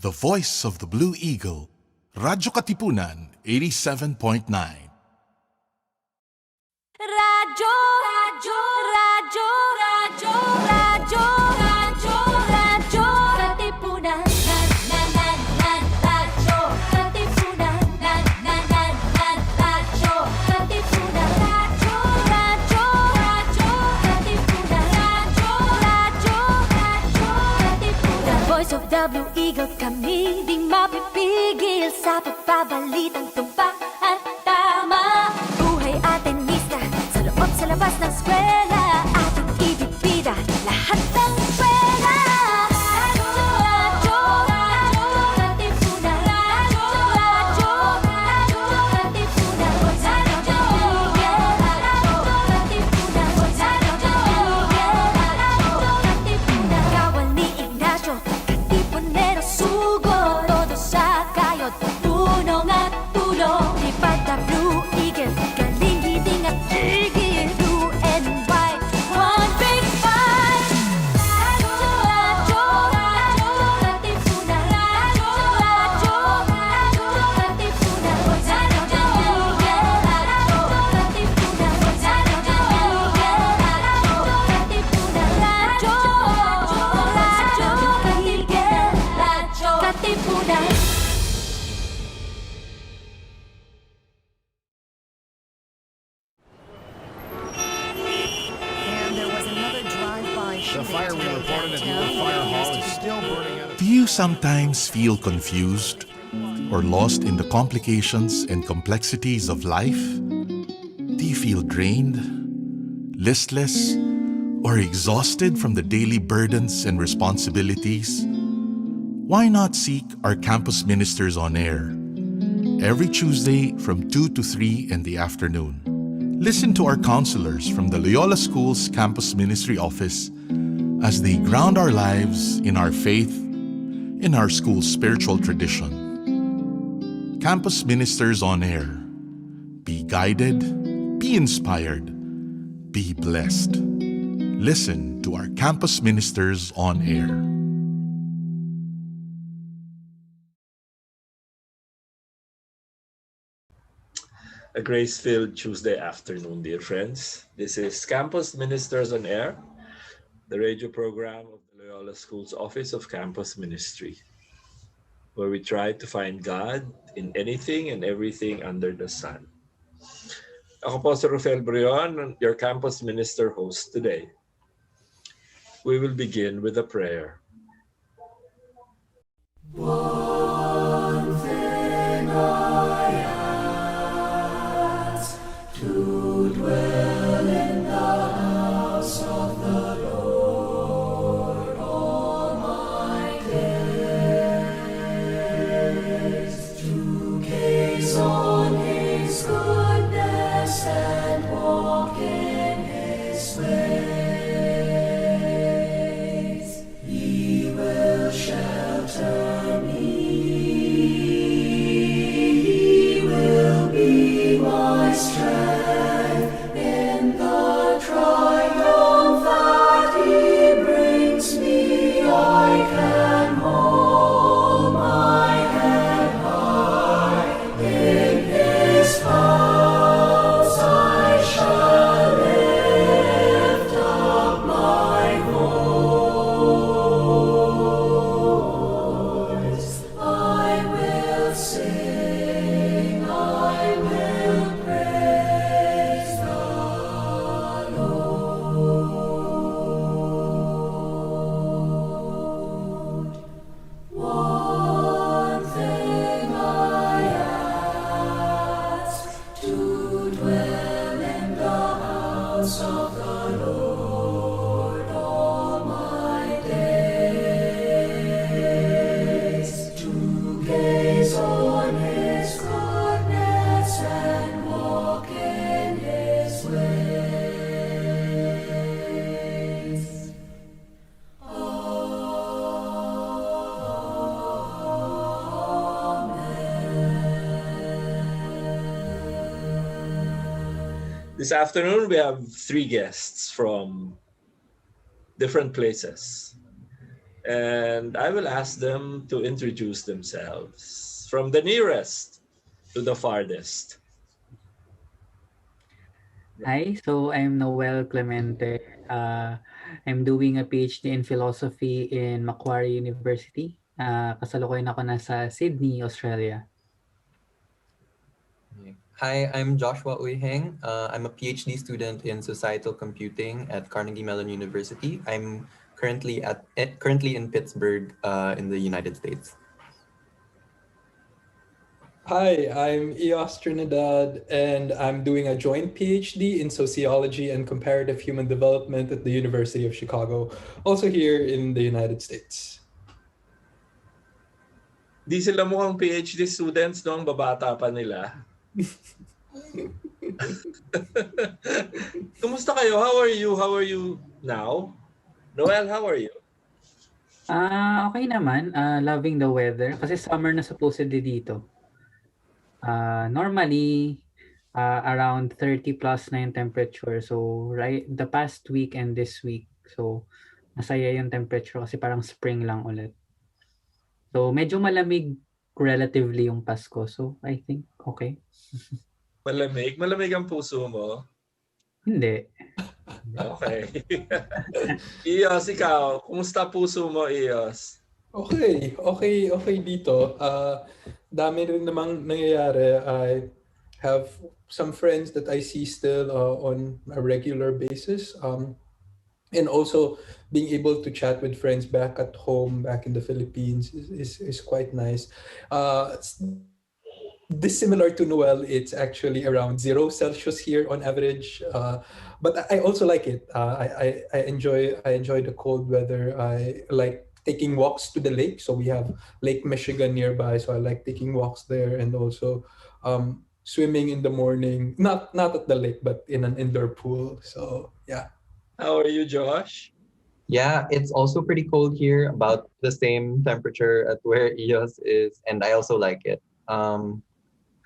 The voice of the Blue Eagle, Radyo Katipunan, 87.9. Radyo, radyo, radyo, radyo, radyo, radyo, radyo, Katipunan, radyo, Katipunan, radyo, Katipunan, radyo, radyo, radyo, Katipunan, radyo, Katipunan. The voice of the Blue Eagle, kami di mapipigil sa pagbabalitang tumpak at tama. Buhay Atenista, sa loob sa labas ng eskwela, ating ibibida lahat ng eskwela. Radyo, radyo, Katipunan, radyo, radyo, radyo, Katipunan, radyo, Katipunan, radyo, Katipunan. Kawal ni Ignacio, Katipunero sugo, todo sa kayod, tunong at tulong. Lipad na Blue Eagle, galing giting at tigil, blue and white, one big fight. Radyo, radyo, radyo, Katipunan, radyo, radyo, radyo, Katipunan, radyo, Katipunan, radyo, Katipunan. And there was another drive-by The shooting fire we today reported at downtown. Newer Fire Hall is still burning out. Do you sometimes feel confused or lost in the complications and complexities of life? Do you feel drained, listless, or exhausted from the daily burdens and responsibilities? Why not seek our campus ministers on air every Tuesday from 2 to 3 in the afternoon? Listen to our counselors from the Loyola School's Campus Ministry Office as they ground our lives in our faith, in our school's spiritual tradition. Campus Ministers on Air. Be guided, be inspired, be blessed. Listen to our Campus Ministers on Air. A grace-filled Tuesday afternoon, dear friends. This is Campus Ministers on Air, the radio program of the Loyola School's Office of Campus Ministry, where we try to find God in anything and everything under the sun. Ako po si Rafael Brion, your Campus Minister host today. We will begin with a prayer. One thing I ask, to dwell in the house of the Lord all my days, to gaze on His goodness and walk in His ways. He will shelter me. He will be my strength in the triumph that He brings me. I can hold my head high in His house. I shall lift up my voice. I will sing, I will praise the Lord. One thing I ask, to dwell in the house of the Lord all my days, to gaze on His goodness and walk in His ways. This afternoon, we have three guests from different places. And I will ask them to introduce themselves from the nearest to the farthest. Hi, so I'm Noel Clemente. Uh, I'm doing a PhD in philosophy in Macquarie University. Kasalukuyan ako nasa Sydney, Australia. Okay. Hi, I'm Joshua Uiheng. I'm a PhD student in societal computing at Carnegie Mellon University. I'm currently in Pittsburgh, in the United States. Hi, I'm Eos Trinidad, and I'm doing a joint PhD in sociology and comparative human development at the University of Chicago, also here in the United States. Di sila mukhang PhD students, no? Ang babata pa nila. Kumusta kayo? How are you? How are you now? Noel, how are you? Okay naman. Loving the weather. Kasi summer na supposedly dito. Normally, around 30 plus na yung temperature. So, right, the past week and this week. So, masaya yung temperature kasi parang spring lang ulit. So, medyo malamig relatively yung Pasko. So, I think okay. Malamig? Malamig ang puso mo? Hindi. Okay. Ios, ikaw, kumusta puso mo, Ios? Okay dito. Dami rin namang nangyayari. I have some friends that I see still on a regular basis. And also being able to chat with friends back at home, back in the Philippines is quite nice. Dissimilar to Noel, it's actually around 0 Celsius here on average. But I also like it. I enjoy the cold weather. I like taking walks to the lake. So we have Lake Michigan nearby. So I like taking walks there, and also swimming in the morning. Not at the lake, but in an indoor pool. So yeah. How are you, Josh? Yeah, it's also pretty cold here, about the same temperature at where EOS is, and I also like it.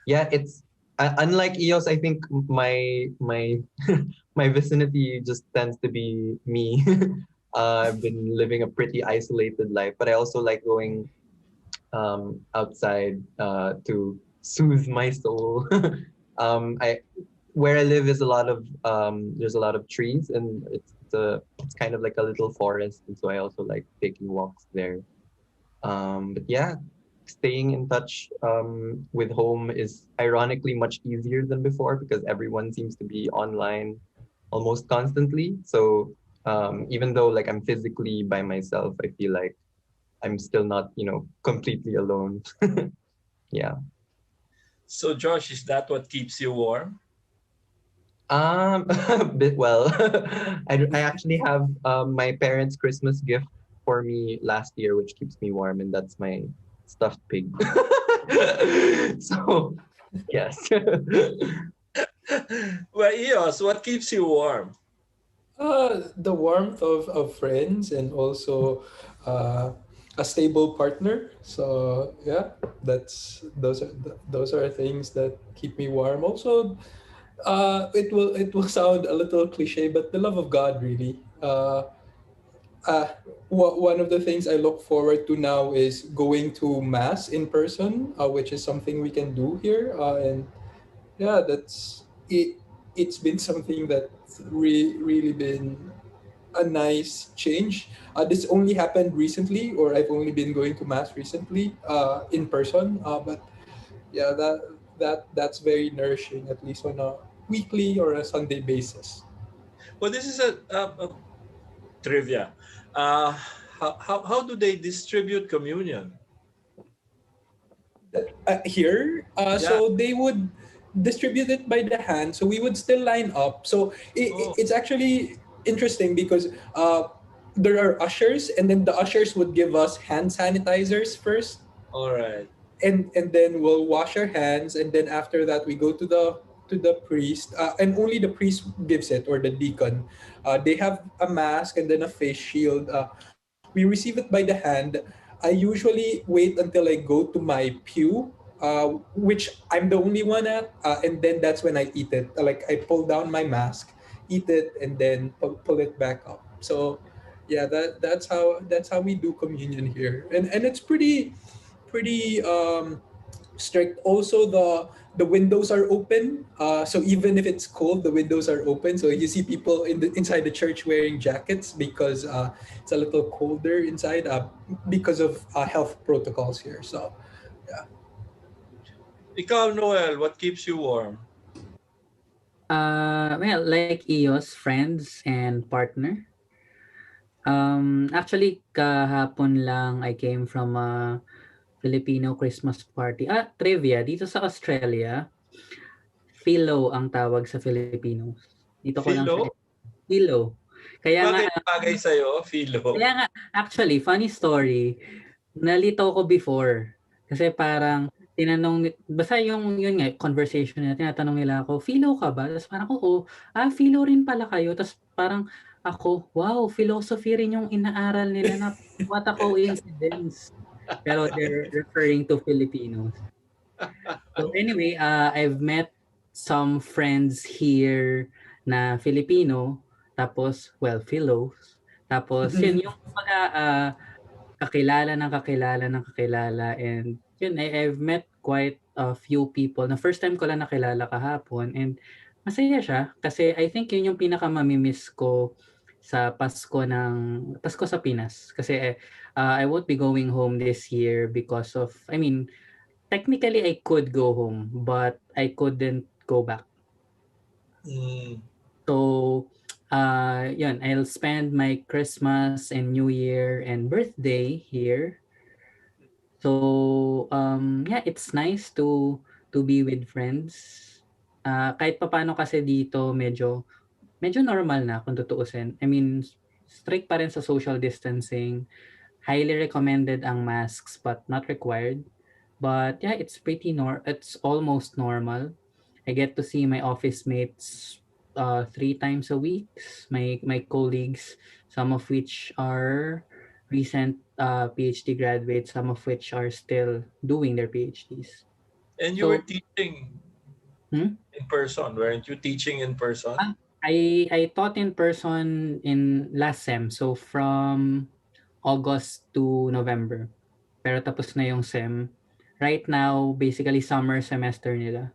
Yeah, it's unlike EOS. I think my my vicinity just tends to be me. I've been living a pretty isolated life, but I also like going outside to soothe my soul. I Where I live is a lot of there's a lot of trees, and it's kind of like a little forest, and so I also like taking walks there. But yeah, staying in touch with home is ironically much easier than before because everyone seems to be online almost constantly. So even though like I'm physically by myself, I feel like I'm still not, completely alone. Yeah. So, Josh, is that what keeps you warm? Well, I actually have my parents' Christmas gift for me last year, which keeps me warm, and that's my stuffed pig. So, yes. Well, Eos, what keeps you warm? The warmth of friends, and also a stable partner. So yeah, those are things that keep me warm. Also, it will sound a little cliche, but the love of God really. One of the things I look forward to now is going to mass in person, which is something we can do here, and yeah, that's it. It's been something that's really been a nice change. This only happened recently, or I've only been going to mass recently in person. But yeah, that's very nourishing, at least on a weekly or a Sunday basis. Well, this is a trivia. How do they distribute communion? Here, so they would distribute it by the hand. So we would still line up. So it's actually interesting because there are ushers, and then the ushers would give us hand sanitizers first, All right. and then we'll wash our hands, and then after that we go to the priest, and only the priest gives it, or the deacon. They have a mask and then a face shield. We receive it by the hand. I usually wait until I go to my pew, which I'm the only one at, and then that's when I eat it. Like I pull down my mask, eat it, and then pull it back up. So Yeah, that's how we do communion here, and it's pretty strict. Also, the windows are open, so even if it's cold, the windows are open. So you see people inside the church wearing jackets because it's a little colder inside because of health protocols here. So yeah. Ikaw, Noel, what keeps you warm? Well, like Eos, friends and partner. Actually, kahapon lang I came from a Filipino Christmas party. Trivia, dito sa Australia, Philo ang tawag sa Filipinos. Dito ko lang siya Philo? Philo. Kaya nga Bagay na bagay sa'yo, Philo. kaya nga actually funny story, nalito ko before. Kasi parang basta yun nga conversation nila, tinatanong nila ako, "Philo ka ba?" Tapos parang, "Oo." "Philo rin pala kayo." Tapos parang ako, "Wow, philosophy rin yung inaaral nila na what a coincidence." Pero they're referring to Filipinos. So anyway, I've met some friends here na Filipino, tapos, well, Philos. Tapos yun, yung kumbaga, kakilala ng kakilala ng kakilala, and yun, I've met quite a few people na first time ko lang nakilala kahapon, and masaya siya kasi I think yun yung pinaka-mamimiss ko sa Pasko sa Pinas. Kasi I won't be going home this year because of, I mean, technically, I could go home, but I couldn't go back. Mm. So, yun, I'll spend my Christmas and New Year and birthday here. So, yeah, it's nice to be with friends. Kahit papaano kasi dito medyo normal na kung tutuusin. I mean, strict pa rin sa social distancing. Highly recommended ang masks but not required. But yeah, it's almost normal. I get to see my office mates 3 times a week. My colleagues, some of which are recent PhD graduates, some of which are still doing their PhDs. And you were So, teaching hmm? in person, weren't you teaching in person? I taught in person in last sem. So from August to November. Pero tapos na yung sem. Right now, basically summer semester nila.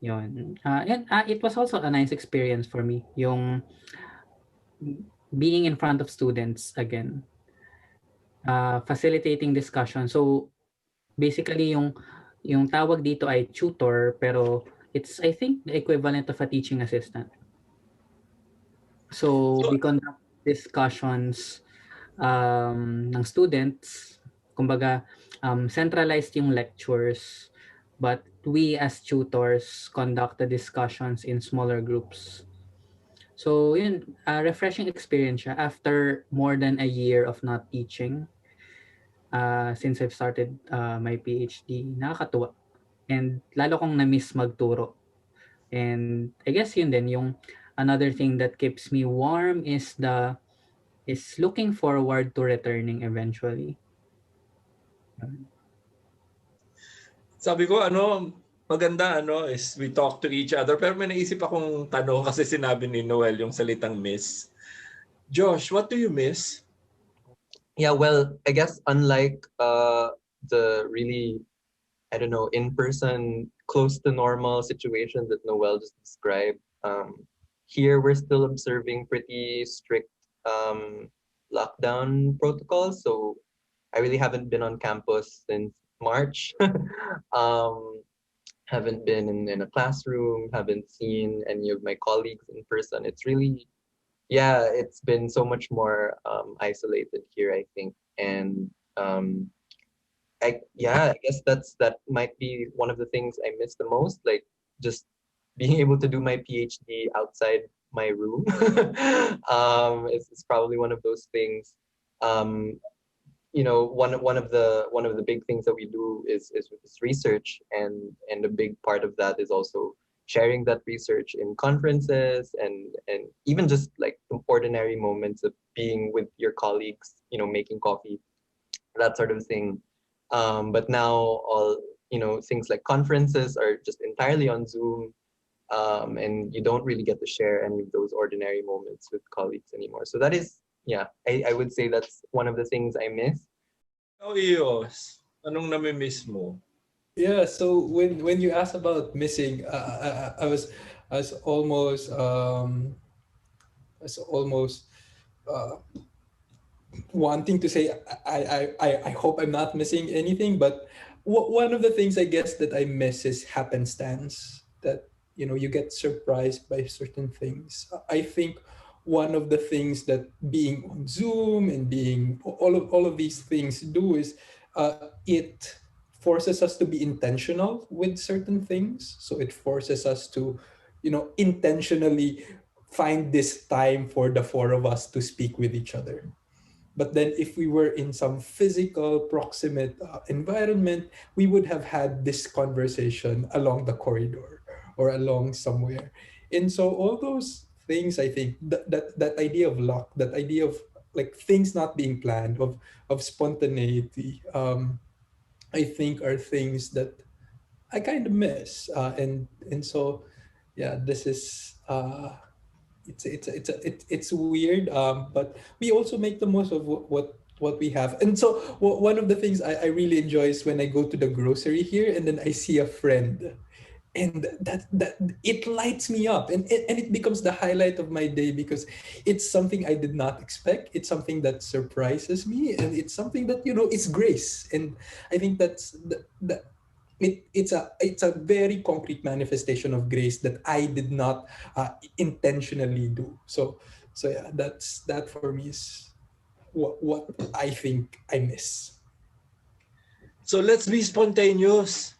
Yun. It was also a nice experience for me. Yung being in front of students again. Facilitating discussion. So basically yung tawag dito ay tutor, pero it's I think the equivalent of a teaching assistant. So So, we conduct discussions ng students. Kumbaga, centralized yung lectures, but we as tutors conduct the discussions in smaller groups. So yun, refreshing experience siya after more than a year of not teaching. Since I've started my PhD, nakakatuwa. And lalo kong na-miss magturo. And I guess yun din, yung another thing that keeps me warm is looking forward to returning eventually. sabi ko, maganda is we talk to each other. Pero may naisip akong tanong kasi sinabi ni Noel yung salitang miss. Josh, what do you miss? Yeah, well, I guess unlike the really, I don't know, in-person, close to normal situation that Noel just described, here we're still observing pretty strict lockdown protocols. So I really haven't been on campus since March. um, haven't been in a classroom, haven't seen any of my colleagues in person. It's really, yeah, it's been so much more isolated here, I think. And I guess that might be one of the things I miss the most, like just being able to do my PhD outside my room. It's probably one of those things. Um, one of the big things that we do is research, and a big part of that is also sharing that research in conferences, and even just like the ordinary moments of being with your colleagues, making coffee, that sort of thing. But now all things like conferences are just entirely on Zoom, and you don't really get to share any of those ordinary moments with colleagues anymore. So that is yeah, I would say that's one of the things I miss. Oh, Ios, anong nami-miss mo? Yeah, so when you asked about missing, I was almost I was almost uh, wanting to say I hope I'm not missing anything, but one of the things I guess that I miss is happenstance. That you get surprised by certain things. I think one of the things that being on Zoom and being all of these things do is it forces us to be intentional with certain things. So it forces us to intentionally find this time for the four of us to speak with each other. But then, if we were in some physical, proximate environment, we would have had this conversation along the corridor or along somewhere. And so, all those things, I think that idea of luck, that idea of like things not being planned, of spontaneity, I think are things that I kind of miss. And so, yeah, this is it's weird, but we also make the most of what we have. And so one of the things I really enjoy is when I go to the grocery here and then I see a friend, and that it lights me up, and it becomes the highlight of my day because it's something I did not expect. It's something that surprises me, and it's something that it's grace. And I think that's it's a very concrete manifestation of grace that I did not intentionally do. So yeah, that for me is what I think I miss. So let's be spontaneous.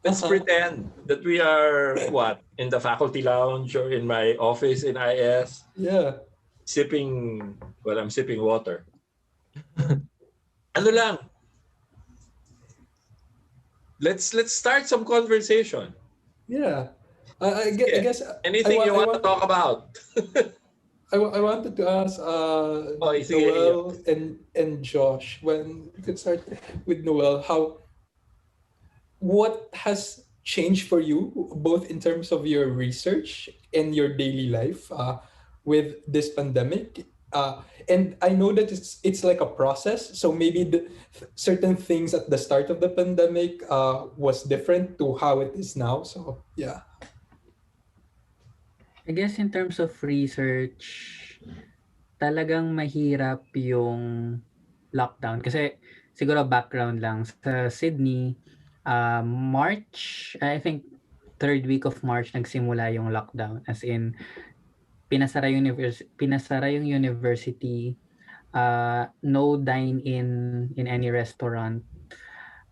Let's Uh-huh. pretend that we are what in the faculty lounge or in my office in IS, Yeah. sipping. Well, I'm sipping water. Ano lang? Let's start some conversation. Yeah. I Sige. guess Anything you want to talk about? I wanted to ask Oh, sige, iyo. Noel and Josh, when you could start with Noel, how what has changed for you both in terms of your research and your daily life with this pandemic, and I know that it's like a process, so maybe certain things at the start of the pandemic was different to how it is now. So yeah. I guess in terms of research, talagang mahirap yung lockdown. Kasi siguro background lang, sa Sydney, March, I think third week of March nagsimula yung lockdown. As in, pinasara yung university, no dine-in in any restaurant.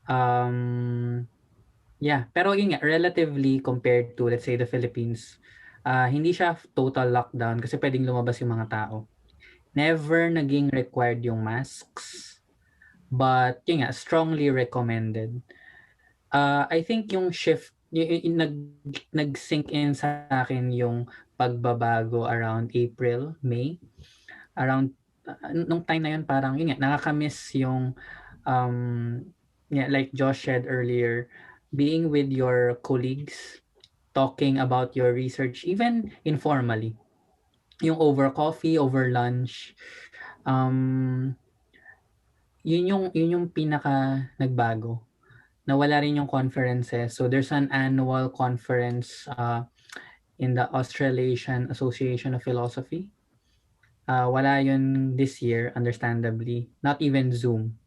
Um, yeah, pero yun nga, relatively compared to, let's say, the Philippines, hindi siya total lockdown kasi pwedeng lumabas yung mga tao. Never naging required yung masks, but yun nga, strongly recommended. I think yung shift, nag-sink in sa akin yung pagbabago around April, May. Around, nung time na yun, parang yun nga, nakakamiss yung, yeah, like Josh said earlier, being with your colleagues, talking about your research, even informally. Yung over coffee, over lunch, um, yun yung pinaka nagbago. Nawala rin yung conferences. So there's an annual conference in the Australasian Association of Philosophy. Wala yun this year, understandably. Not even Zoom.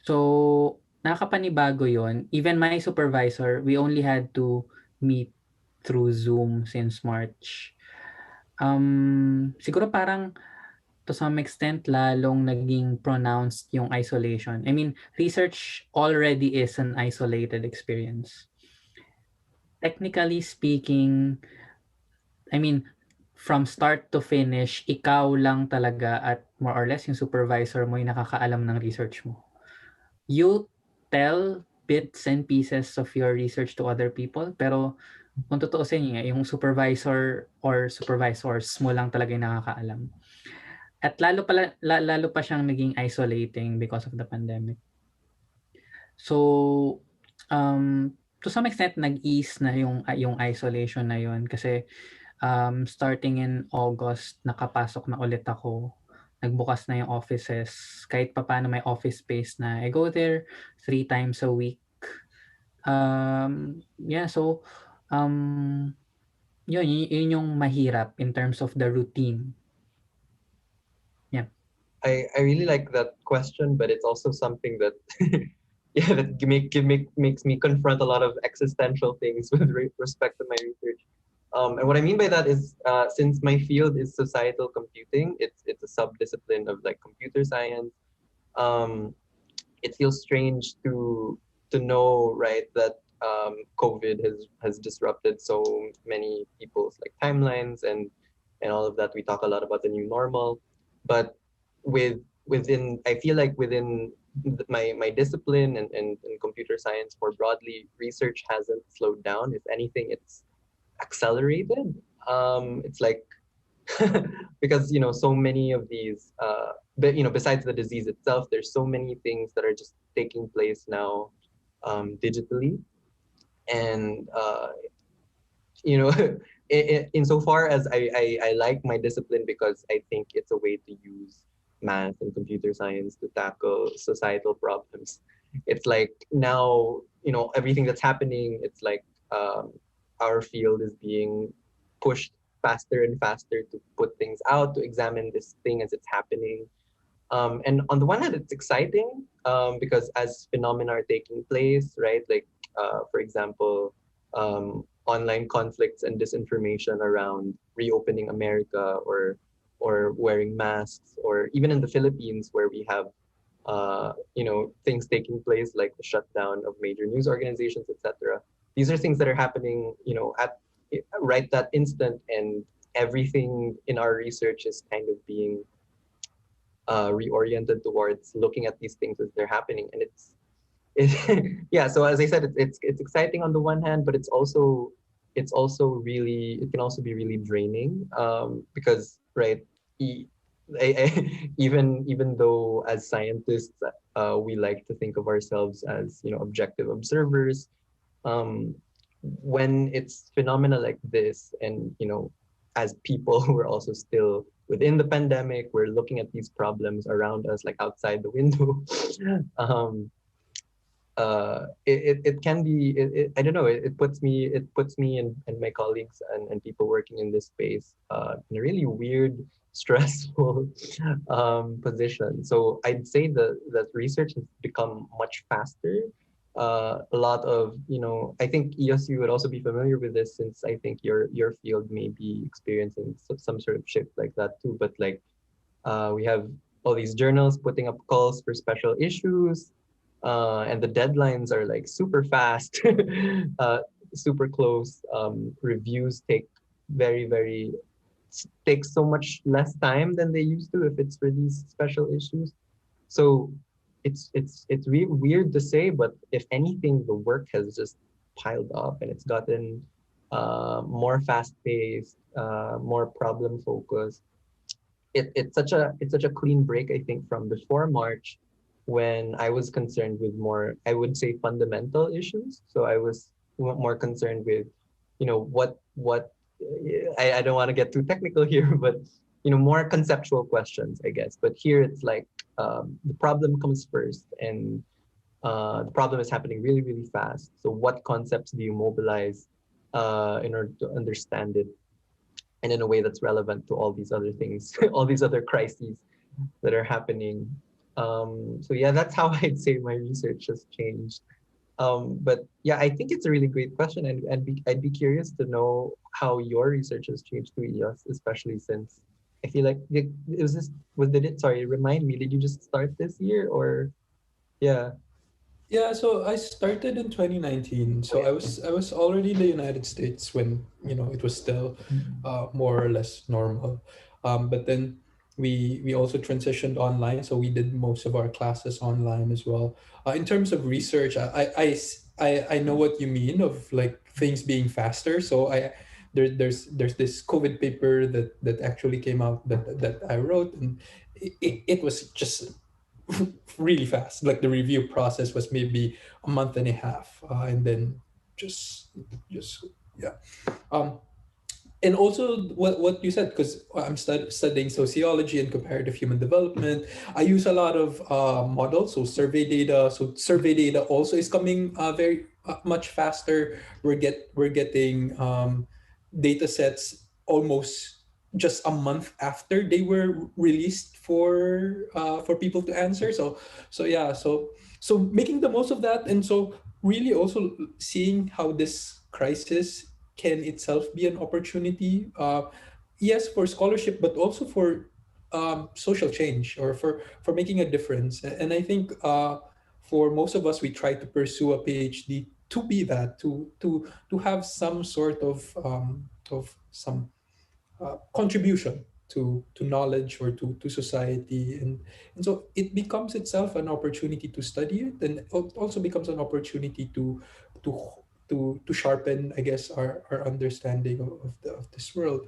So, nakakapanibago yun. Even my supervisor, we only had to meet through Zoom since March. Siguro parang to some extent, lalong naging pronounced yung isolation. I mean, research already is an isolated experience. Technically speaking, I mean, from start to finish, ikaw lang talaga at more or less yung supervisor mo yung nakakaalam ng research mo. You tell bits and pieces of your research to other people, pero kung tutuusin yung supervisor or supervisors mo lang talaga yung nakakaalam. At lalo pa siyang naging isolating because of the pandemic. So, to some extent, nag-ease na yung isolation na yun kasi Starting in August, nakapasok na ulit ako. Nagbukas na yung offices. Kahit papaano may office space na. I go there 3 times a week. Yeah, so, yun yung mahirap in terms of the routine. Yeah. I really like that question, but it's also something that yeah, that makes me confront a lot of existential things with respect to my research. And what I mean by that is, since my field is societal computing, it's a subdiscipline of like computer science. Um, it feels strange to know, right, that COVID has disrupted so many people's like timelines and all of that. We talk a lot about the new normal, but within I feel like within my discipline and computer science more broadly, research hasn't slowed down. If anything, it's accelerated. It's like because so many of these but besides the disease itself, there's so many things that are just taking place now digitally, and insofar as I like my discipline because I think it's a way to use math and computer science to tackle societal problems. It's like now, everything that's happening, it's like our field is being pushed faster and faster to put things out, to examine this thing as it's happening. And on the one hand, it's exciting because as phenomena are taking place, right? Like, for example, online conflicts and disinformation around reopening America, or wearing masks, or even in the Philippines where we have things taking place like the shutdown of major news organizations, etc. These are things that are happening, at right that instant, and everything in our research is kind of being reoriented towards looking at these things as they're happening, and yeah. So as I said, it's exciting on the one hand, but it's also really, it can also be really draining, because right, e- even though as scientists we like to think of ourselves as objective observers, um, when it's phenomena like this, and as people we're also still within the pandemic, we're looking at these problems around us like outside the window. um, it can be, I don't know, it puts me and my colleagues and people working in this space in a really weird, stressful position. So I'd say that research has become much faster. A lot of, I think ESU would also be familiar with this, since I think your field may be experiencing some sort of shift like that too. But like, we have all these journals putting up calls for special issues, and the deadlines are like super fast, uh, super close. Reviews very, very take so much less time than they used to if it's for these special issues. So it's really weird to say, but if anything, the work has just piled up, and it's gotten more fast paced, more problem focused. It's such a clean break, I think, from before March, when I was concerned with more, I would say, fundamental issues. So I was more concerned with, what I don't want to get too technical here, but more conceptual questions, I guess. But here it's like, the problem comes first, and the problem is happening really, really fast. So what concepts do you mobilize in order to understand it, and in a way that's relevant to all these other things, all these other crises that are happening. So yeah, that's how I'd say my research has changed. But yeah, I think it's a really great question, and I'd be curious to know how your research has changed too, Elias, especially since I feel like it was this was did it sorry, remind me, did you just start this year, or yeah? Yeah, so I started in 2019. Oh So yeah. I was already in the United States when, it was still more or less normal. But then we also transitioned online, so we did most of our classes online as well. In terms of research, I know what you mean of like things being faster. So there's this COVID paper that actually came out that I wrote, and it was just really fast. Like the review process was maybe a month and a half, and then just yeah. Um, and also what you said, because I'm studying sociology and comparative human development. I use a lot of models, so survey data. So survey data also is coming very much faster. We're getting data sets almost just a month after they were released for people to answer. So yeah, so making the most of that, and so really also seeing how this crisis can itself be an opportunity, yes, for scholarship, but also for social change, or for making a difference. And I think for most of us, we try to pursue a PhD to be that, to have some sort of some contribution to knowledge, or to society, and so it becomes itself an opportunity to study it, and it also becomes an opportunity to to sharpen, I guess, our understanding of this world.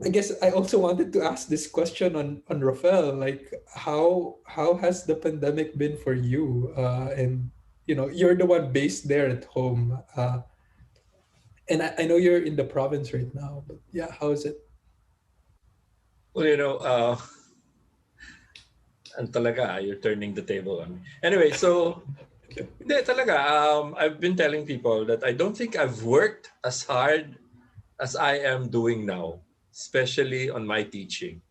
I guess I also wanted to ask this question on Rafael, like how has the pandemic been for you, and you're the one based there at home, and I know you're in the province right now, but yeah, how is it? Well, and talaga, you're turning the table on me. Anyway, so hindi talaga. I've been telling people that I don't think I've worked as hard as I am doing now, especially on my teaching.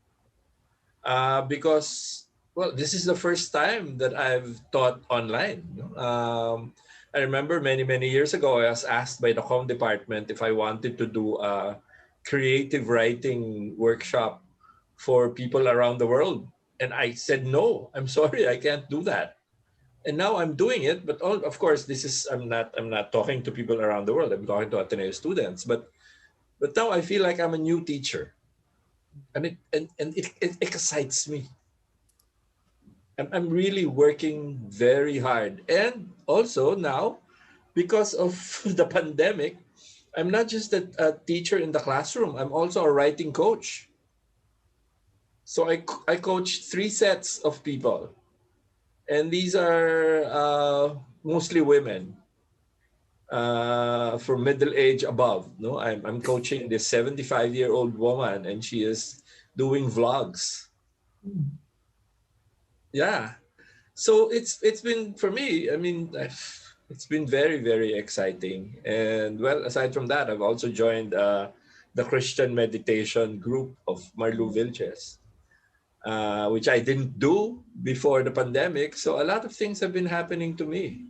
Because, well, this is the first time that I've taught online. I remember many years ago, I was asked by the com department if I wanted to do a creative writing workshop for people around the world. And I said, no, I'm sorry, I can't do that. And now I'm doing it, but of course, this is I'm not talking to people around the world. I'm talking to Ateneo students. But now I feel like I'm a new teacher, and it excites me. I'm really working very hard. And also now, because of the pandemic, I'm not just a teacher in the classroom, I'm also a writing coach. So I coach three sets of people. And these are mostly women for middle age above. No, I'm coaching this 75-year-old woman, and she is doing vlogs. Yeah, so it's been for me. I mean, it's been very exciting. And well, aside from that, I've also joined the Christian meditation group of Marlu Vilches, which I didn't do before the pandemic. So a lot of things have been happening to me.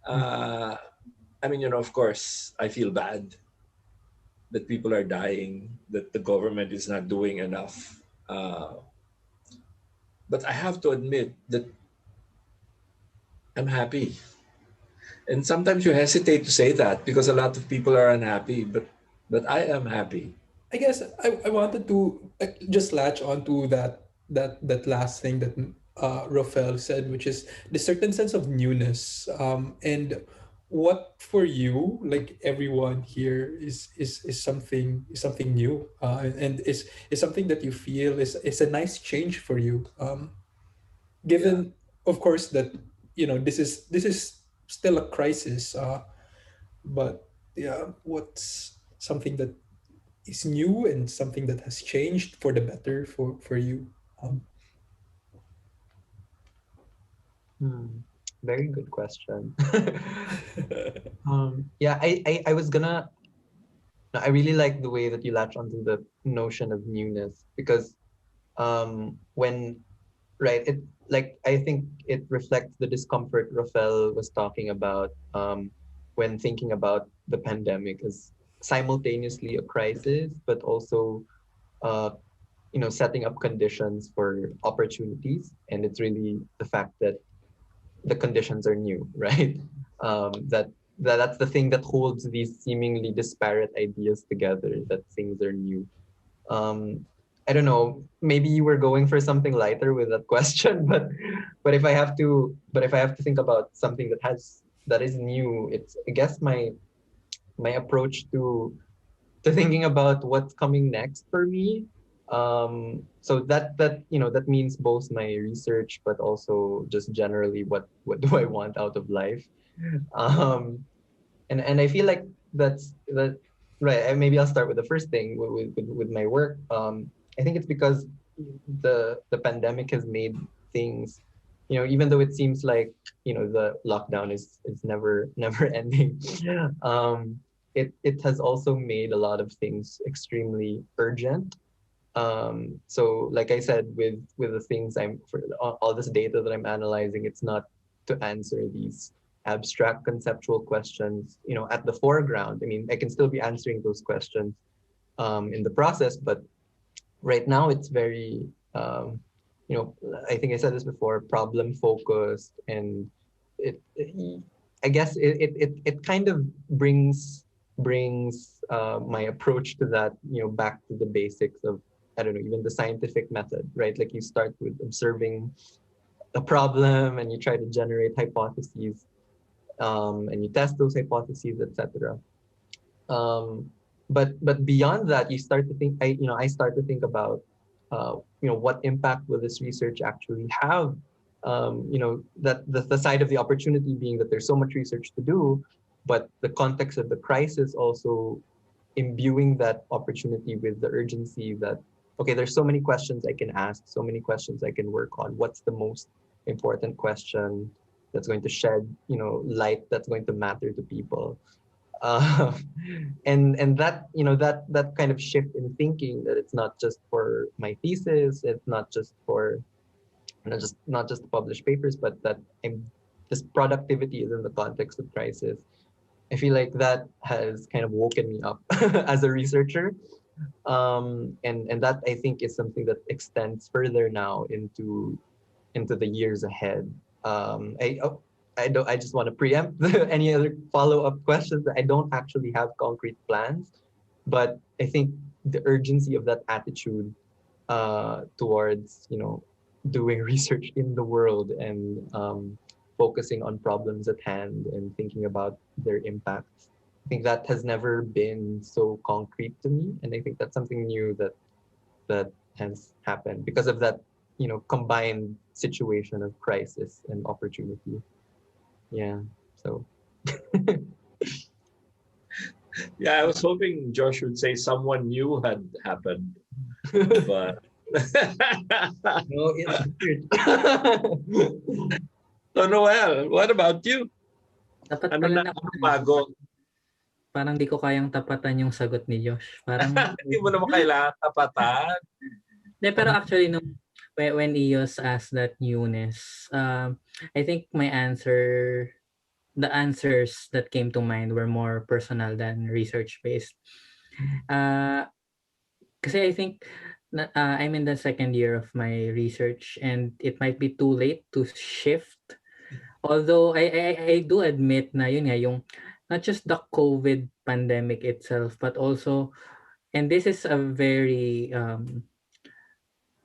Uh, I mean, of course, I feel bad that people are dying, that the government is not doing enough. But I have to admit that I'm happy. And sometimes you hesitate to say that because a lot of people are unhappy, but I am happy. I guess I wanted to just latch on to that last thing that Rafael said, which is the certain sense of newness. And what for you, like everyone here, is something new, and is something that you feel is a nice change for you. Yeah. Given, of course, that this is still a crisis, but yeah, what's something that is new and something that has changed for the better for you? Um, Hmm. Very good question. Yeah, I was gonna. I really like the way that you latch onto the notion of newness, because when right, it like I think it reflects the discomfort Rafael was talking about when thinking about the pandemic as simultaneously a crisis, but also uh, setting up conditions for opportunities. And it's really the fact that the conditions are new, right? That's the thing that holds these seemingly disparate ideas together, that things are new. um I don't know, maybe you were going for something lighter with that question, but if I have to think about something that is new, it's, I guess, my approach to thinking about what's coming next for me. So that means both my research, but also just generally what do I want out of life. um and I feel like right. And maybe I'll start with the first thing with my work. I think it's because the pandemic has made things, even though it seems like the lockdown is never never ending. It has also made a lot of things extremely urgent. So like I said, with the things for all this data that I'm analyzing, it's not to answer these abstract conceptual questions, at the foreground. I mean, I can still be answering those questions in the process, but right now it's very, you know, I think I said this before, problem focused, and it I guess it kind of brings my approach to that, back to the basics of, I don't know, even the scientific method, right? Like you start with observing a problem and you try to generate hypotheses, and you test those hypotheses, etc. But beyond that, you start to think. I start to think about, what impact will this research actually have? That the side of the opportunity being that there's so much research to do, but the context of the crisis also imbuing that opportunity with the urgency that, okay, there's so many questions I can ask, so many questions I can work on. What's the most important question that's going to shed, light, that's going to matter to people? uh, and that, that kind of shift in thinking, that it's not just for my thesis, it's not just for, not just to publish papers, but that this productivity is in the context of crisis. I feel like that has kind of woken me up as a researcher, and that, I think, is something that extends further now into the years ahead. I just want to preempt any other follow-up questions. I don't actually have concrete plans, but I think the urgency of that attitude towards, doing research in the world, and focusing on problems at hand and thinking about their impacts. I think that has never been so concrete to me, and I think that's something new that has happened because of that, combined situation of crisis and opportunity. Yeah. So Yeah, I was hoping Josh would say someone new had happened, but no, it's weird. so Noel, what about you? Dapat Ano pala na na ang bago? parang di ko kayang tapatan yung sagot ni Josh. Parang Hindi mo naman kailangan tapatan. pero actually when Eos asked that newness, I think the answers that came to mind were more personal than research based. Kasi I think I'm in the second year of my research, and it might be too late to shift. Although I do admit na yun nga, yung not just the COVID pandemic itself, but also, and this is a very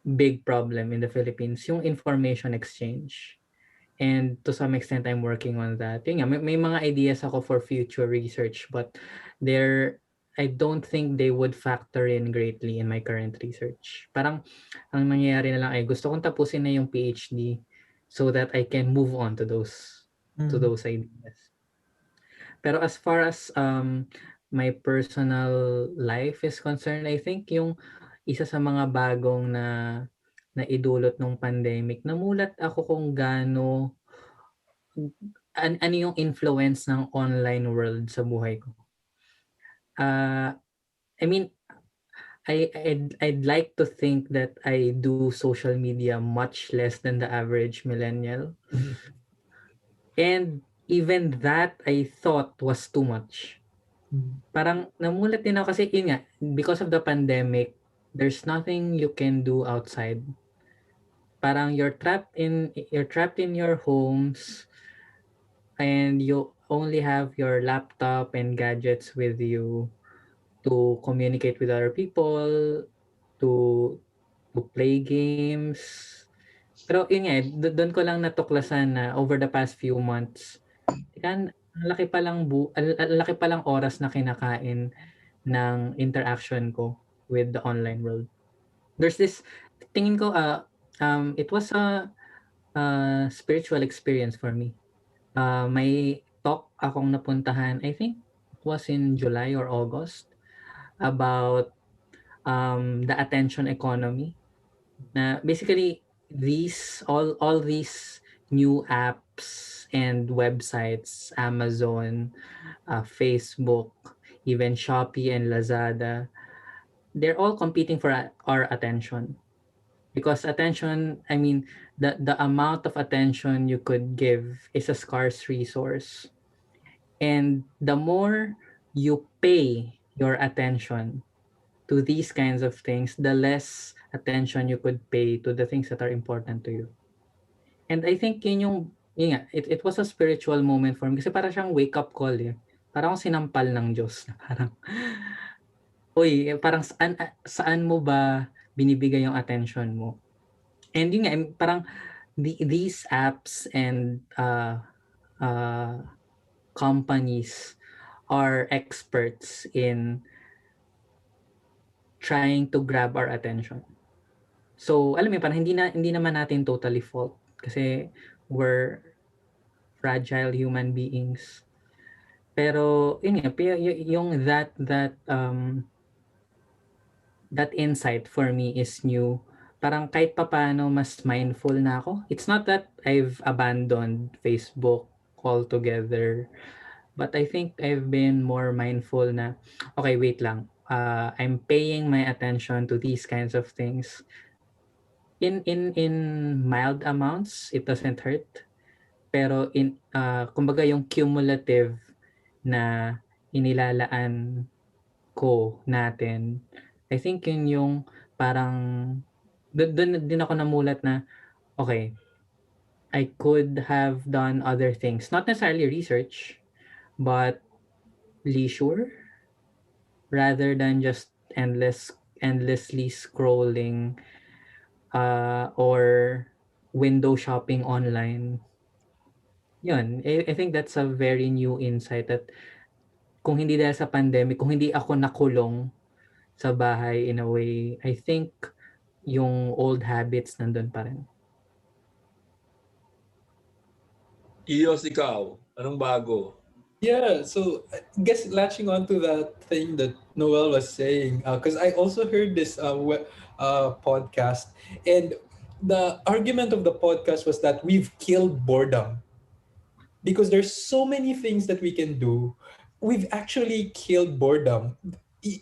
big problem in the Philippines, yung information exchange. And to some extent, I'm working on that. Yun nga, may mga ideas ako for future research, but I don't think they would factor in greatly in my current research. Parang ang nangyayari na lang ay gusto kong tapusin na yung PhD so that I can move on to those ideas. Pero as far as my personal life is concerned, I think yung isa sa mga bagong na idulot ng pandemic, namulat ako kung gaano ano yung influence ng online world sa buhay ko. I mean, I'd like to think that I do social media much less than the average millennial. And even that I thought was too much. Parang namulat din ako kasi yun nga, because of the pandemic, there's nothing you can do outside. Parang you're trapped in your homes, and you only have your laptop and gadgets with you to communicate with other people, to play games. Pero yun nga, doon ko lang natuklasan na over the past few months, ang laki palang oras na kinakain ng interaction ko with the online world. There's this, tingin ko, it was a spiritual experience for me. May talk akong napuntahan, I think it was in July or August. about the attention economy. Na basically all these new apps and websites, Amazon, Facebook, even Shopee and Lazada, they're all competing for our attention. Because attention, I mean, the amount of attention you could give is a scarce resource. And the more you pay your attention to these kinds of things, the less attention you could pay to the things that are important to you. And I think yun nga, it was a spiritual moment for me kasi para siyang wake up call eh. Parang akong sinampal ng Diyos na parang, uy, parang saan mo ba binibigay yung attention mo? And yun nga, parang these apps and uh, companies are experts in trying to grab our attention. So, alam mo yun, parang hindi naman natin totally fault kasi we're fragile human beings. Pero yun nga, yung that insight for me is new. Parang kahit papaano mas mindful na ako. It's not that I've abandoned Facebook altogether, but I think I've been more mindful na, okay, wait lang. I'm paying my attention to these kinds of things. In mild amounts, it doesn't hurt. Pero kumbaga yung cumulative na inilalaan ko natin, I think yun yung parang doon din ako namulat na okay, I could have done other things, not necessarily research, but leisure rather than just endlessly scrolling or window shopping online. Yun, I think that's a very new insight that kung hindi dahil sa pandemic, kung hindi ako nakulong sa bahay in a way, I think yung old habits nandun pa rin. Iyos, ikaw, anong bago? Yeah, so I guess latching on to that thing that Noel was saying, because I also heard this podcast, and the argument of the podcast was that we've killed boredom because there's so many things that we can do. We've actually killed boredom. Y-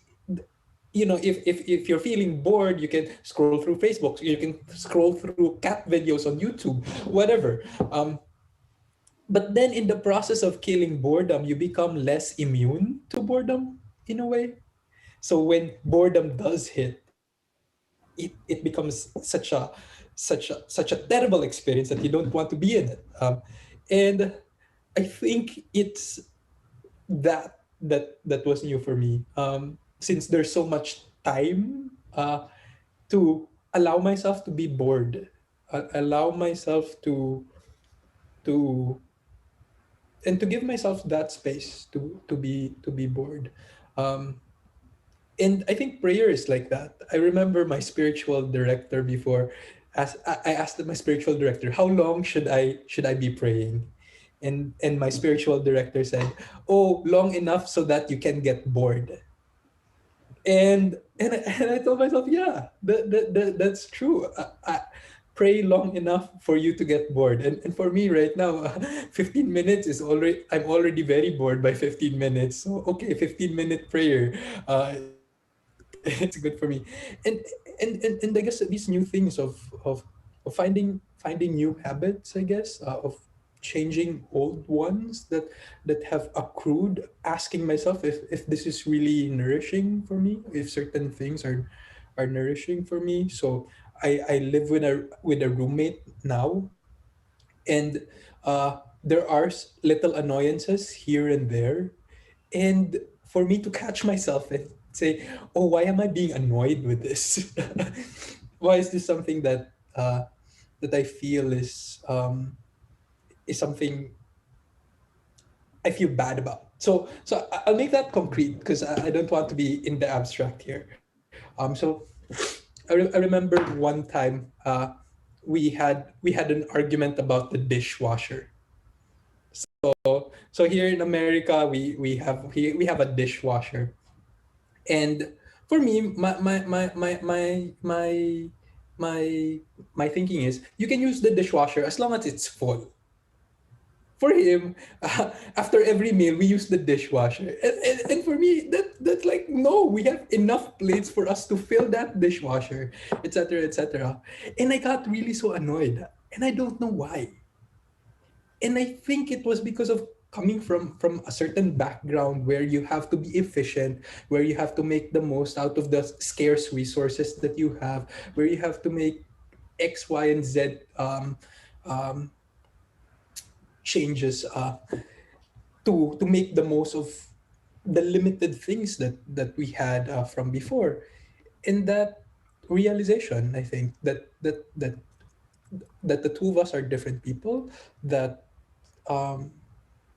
You know, if you're feeling bored, you can scroll through Facebook, you can scroll through cat videos on YouTube, whatever. But then in the process of killing boredom, you become less immune to boredom in a way. So when boredom does hit, it becomes such a terrible experience that you don't want to be in it. And I think it's that was new for me. Since there's so much time to allow myself to be bored, allow myself to and to give myself that space to be bored. Um, and I think prayer is like that. I remember my spiritual director before. As I asked my spiritual director, how long should I be praying? And my spiritual director said, "Oh, long enough so that you can get bored." And I told myself, yeah, that's true. I pray long enough for you to get bored. And for me right now, 15 minutes is already, I'm already very bored by 15 minutes. So okay, 15-minute prayer, it's good for me. And I guess these new things of finding new habits, I guess, of changing old ones that have accrued, asking myself if this is really nourishing for me, if certain things are nourishing for me. So I live with a roommate now, and there are little annoyances here and there, and for me to catch myself and say, oh, why am I being annoyed with this? Why is this something that I feel is something I feel bad about? So I'll make that concrete because I don't want to be in the abstract here. So I remember one time we had an argument about the dishwasher. So here in America we have a dishwasher, And for me, my my thinking is you can use the dishwasher as long as it's full. For him, after every meal, we use the dishwasher. And for me, that's like, no, we have enough plates for us to fill that dishwasher, etc., etc. And I got really so annoyed. And I don't know why. And I think it was because of coming from a certain background where you have to be efficient, where you have to make the most out of the scarce resources that you have, where you have to make X, Y, and Z um, changes to make the most of the limited things that we had from before. And that realization, I think that the two of us are different people, that um,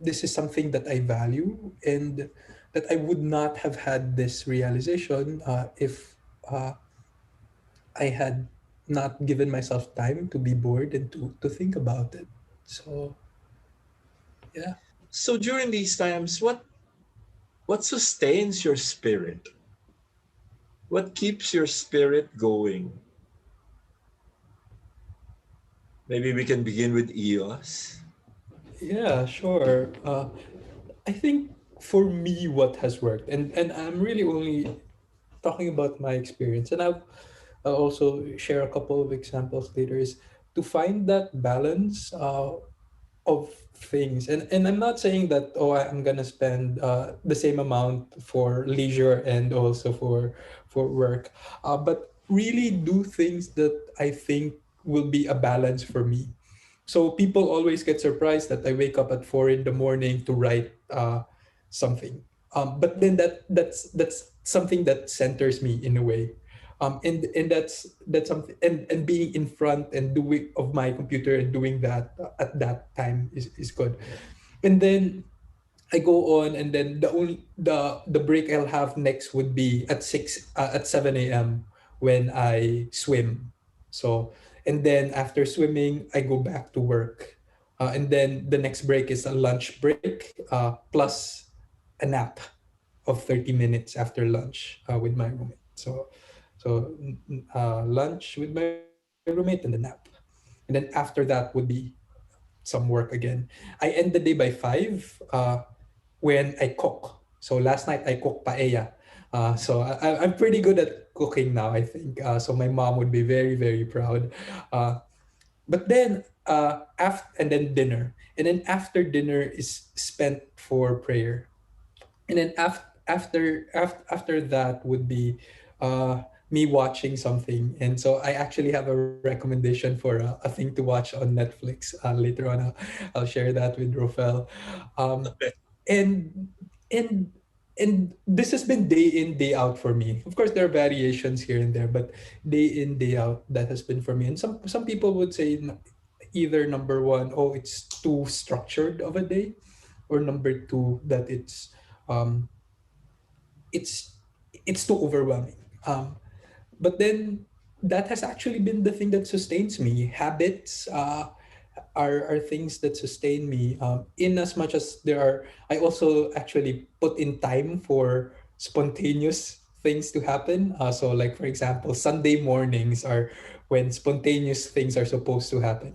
this is something that I value, and that I would not have had this realization if uh, I had not given myself time to be bored and to think about it. So yeah. So during these times, what sustains your spirit? What keeps your spirit going? Maybe we can begin with EOS. Yeah, sure. I think for me, what has worked, and I'm really only talking about my experience, and I'll also share a couple of examples later, is to find that balance of things. And I'm not saying that, oh, I'm gonna spend the same amount for leisure and also for work, but really do things that I think will be a balance for me. So people always get surprised that I wake up at 4 in the morning to write something. But then that's something that centers me in a way. And that's something, and being in front and doing of my computer and doing that at that time is good. And then I go on, and then the break I'll have next would be at 7 a.m. when I swim. So, and then after swimming, I go back to work, and then the next break is a lunch break plus a nap of 30 minutes after lunch with my roommate. So lunch with my roommate and the nap, and then after that would be some work again. I end the day by 5 when I cook. So last night I cooked paella. I'm pretty good at cooking now, I think. So my mom would be very, very proud. But then and then dinner. And then after dinner is spent for prayer. And then after that would be me watching something. And so I actually have a recommendation for a thing to watch on Netflix later on. I'll share that with Rofel. Um, Okay. and and and this has been day in day out for me. Of course, there are variations here and there, but day in day out, that has been for me. And some people would say either number one, oh, it's too structured of a day, or number two, that um, it's it's too overwhelming. But then that has actually been the thing that sustains me. Habits are things that sustain me. In as much as there are, I also actually put in time for spontaneous things to happen. So, like for example, Sunday mornings are when spontaneous things are supposed to happen.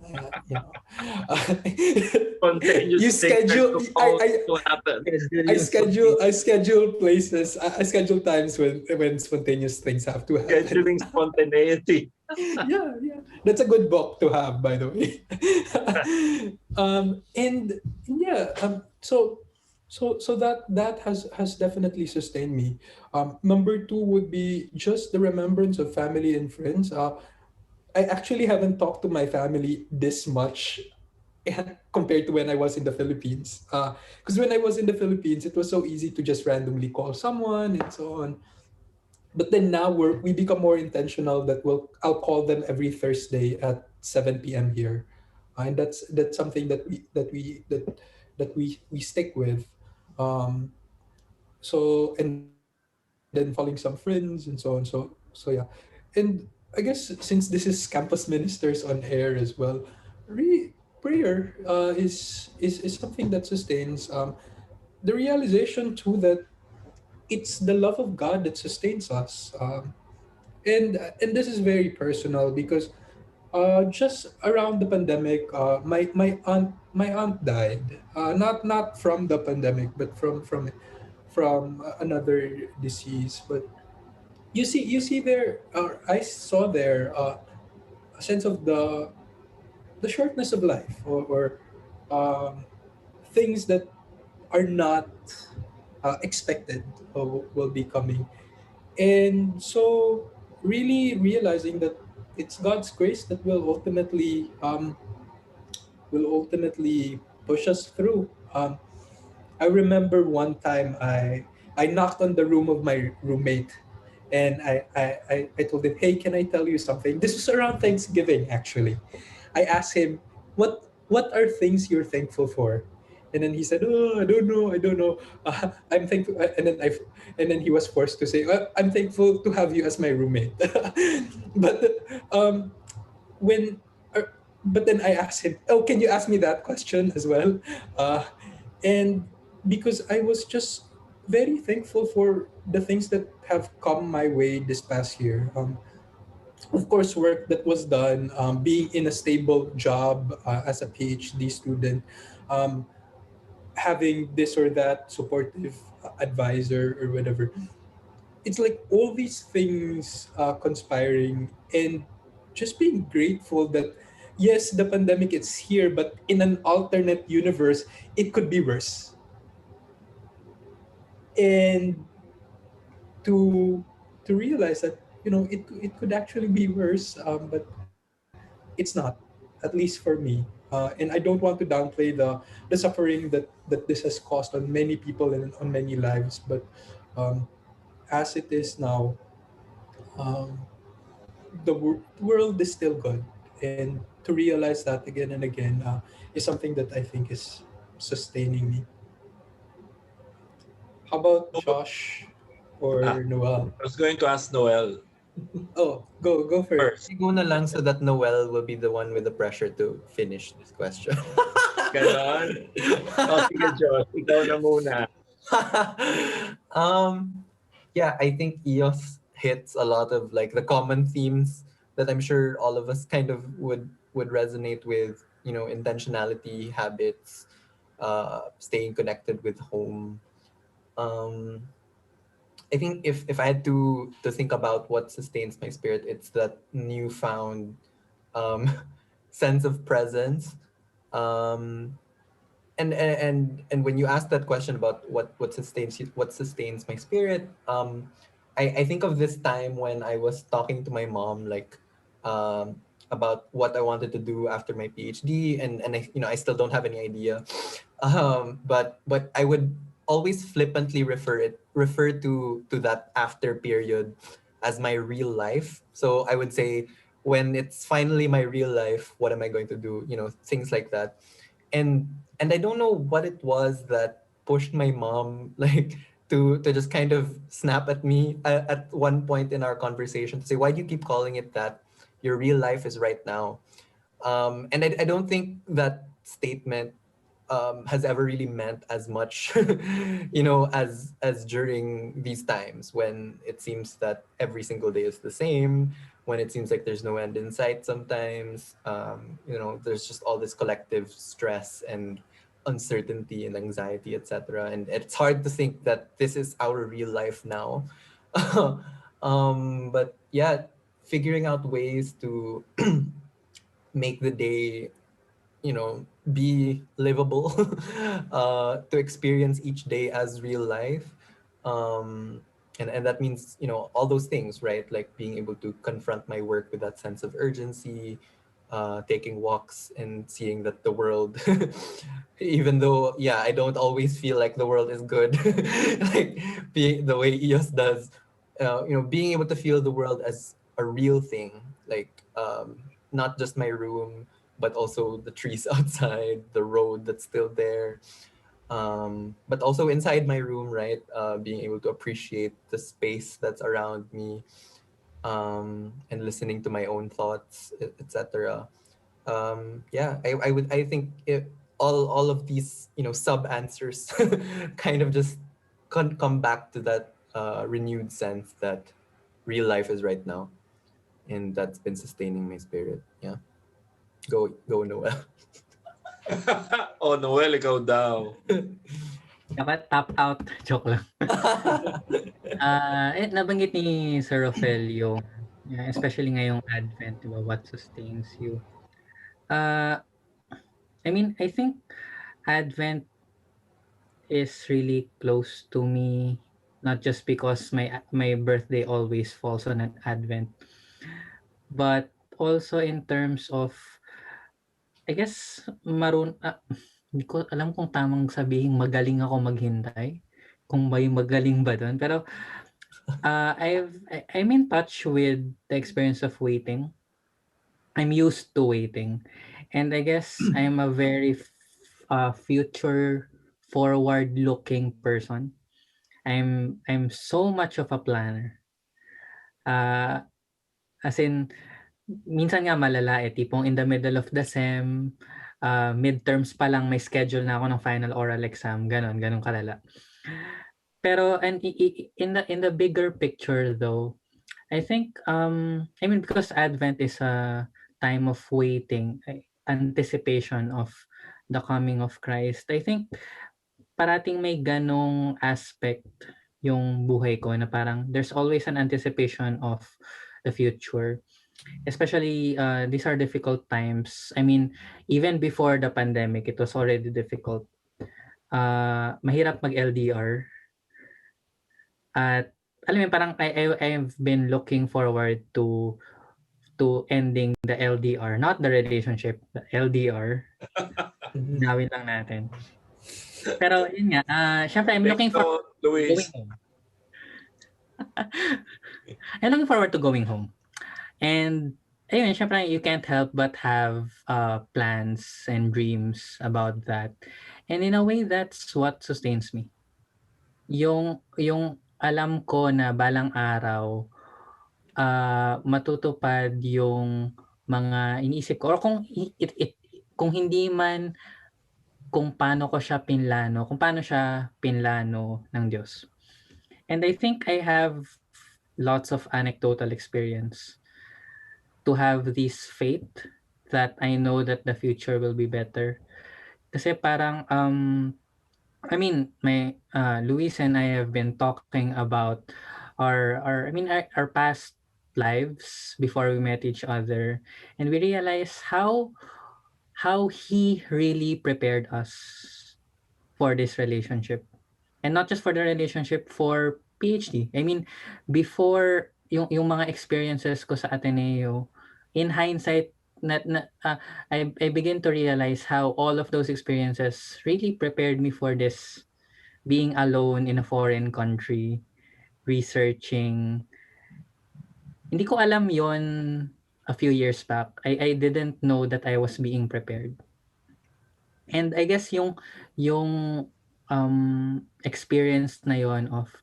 You Spontaneous things are schedule. supposed to happen. Schedule I yung schedule spontaneous. I schedule places. I schedule times when spontaneous things have to happen. Scheduling spontaneity. Yeah. That's a good book to have, by the way. And yeah, so that has definitely sustained me. Number two would be just the remembrance of family and friends. I actually haven't talked to my family this much compared to when I was in the Philippines. Because when I was in the Philippines, it was so easy to just randomly call someone and so on. But then now we become more intentional that I'll call them every Thursday at 7 p.m. here, and that's something that we stick with. Um, and then calling some friends and so on. So yeah, and I guess since this is campus ministers on air as well, prayer is something that sustains. The realization too that it's the love of God that sustains us. And this is very personal because just around the pandemic, my aunt died. Not from the pandemic, but from another disease. But you see there, I saw there a sense of the shortness of life, or um, things that are not expected will be coming. And so really realizing that it's God's grace that will ultimately push us through. I remember one time I knocked on the room of my roommate, and I told him, "Hey, can I tell you something?" This was around Thanksgiving, actually. I asked him, "What are things you're thankful for?" And then he said, "Oh, I don't know, I don't know. I'm thankful." And then he was forced to say, "I'm thankful to have you as my roommate." But um, when uh, but then I asked him, "Oh, can you ask me that question as well?" And because I was just very thankful for the things that have come my way this past year. Of course, work that was done, being in a stable job as a PhD student, um, having this or that supportive advisor or whatever. It's like all these things conspiring, and just being grateful that yes, the pandemic is here, but in an alternate universe it could be worse. And to to realize that it could actually be worse, but it's not, at least for me. And I don't want to downplay the suffering that this has caused on many people and on many lives, but um, as it is now, um, the world is still good. And to realize that again and again is something that I think is sustaining me. How about Josh Ah, or Noel? I was going to ask Noel Oh, go first. first. Go na lang so that Noel will be the one with the pressure to finish this question. Ganon. O sige, Josh, ikaw na muna. um, yeah, I think EOS hits a lot of like the common themes that I'm sure all of us kind of would resonate with. You know, intentionality, habits, staying connected with home. Um, I think if I had to think about what sustains my spirit, it's that newfound um, sense of presence. Um, and when you ask that question about what sustains my spirit, I think of this time when I was talking to my mom, like um, about what I wanted to do after my PhD, and I still don't have any idea. But I would always flippantly refer to that after period as my real life. So I would say, when it's finally my real life, what am I going to do? Things like that. And I don't know what it was that pushed my mom like to just kind of snap at me at one point in our conversation to say, why do you keep calling it that? Your real life is right now. And I don't think that statement has ever really meant as much, as during these times when it seems that every single day is the same, when it seems like there's no end in sight sometimes. There's just all this collective stress and uncertainty and anxiety, etc. And it's hard to think that this is our real life now. But yeah, figuring out ways to make the day be livable, to experience each day as real life. Um, and, and that means all those things, right? Like being able to confront my work with that sense of urgency, taking walks and seeing that the world, even though, yeah, I don't always feel like the world is good, like being the way EOS does, being able to feel the world as a real thing, like not just my room, but also the trees outside, the road that's still there, but also inside my room, right? Being able to appreciate the space that's around me, and listening to my own thoughts, etc. Yeah, I think all of these sub answers kind of just come back to that renewed sense that real life is right now, and that's been sustaining my spirit. Yeah, go Noel. Oh, Noel, ikaw daw. Dapat tap out. Joke lang. Nabanggit ni Sir Rafael yung, especially ngayong Advent, di ba, what sustains you. Uh, I think Advent is really close to me, not just because my birthday always falls on an Advent, but also in terms of, I guess, hindi ko alam kung tamang sabihin magaling ako maghintay, kung may magaling ba dun. Pero I'm in touch with the experience of waiting. I'm used to waiting. And I guess I'm a very future forward looking person. I'm so much of a planner. Uh, as in, minsan nga malala tipong in the middle of the sem, midterms pa lang may schedule na ako ng final oral exam, ganon kalala. Pero and in the bigger picture though, I think because Advent is a time of waiting, anticipation of the coming of Christ. I think parating may ganong aspect yung buhay ko na parang there's always an anticipation of the future. Especially these are difficult times. Even before the pandemic, it was already difficult. Mahirap mag-LDR. At alam mo parang I've been looking forward to ending the LDR, not the relationship, the LDR. Nawin lang natin. Pero yun nga, syempre I'm looking forward to going home. I'm looking forward to going home. And ayun, syempre you can't help but have plans and dreams about that. And in a way, that's what sustains me. Yung alam ko na balang araw matutupad yung mga iniisip ko, or kung hindi man kung paano siya pinlano ng Diyos. And I think I have lots of anecdotal experience to have this faith that I know that the future will be better. Kasi parang Luis and I have been talking about our past lives before we met each other, and we realized how he really prepared us for this relationship, and not just for the relationship, for PhD. Before yung mga experiences ko sa Ateneo, in hindsight, I begin to realize how all of those experiences really prepared me for this, being alone in a foreign country, researching. Hindi ko alam yon a few years back. I didn't know that I was being prepared. And I guess yung experience na yon of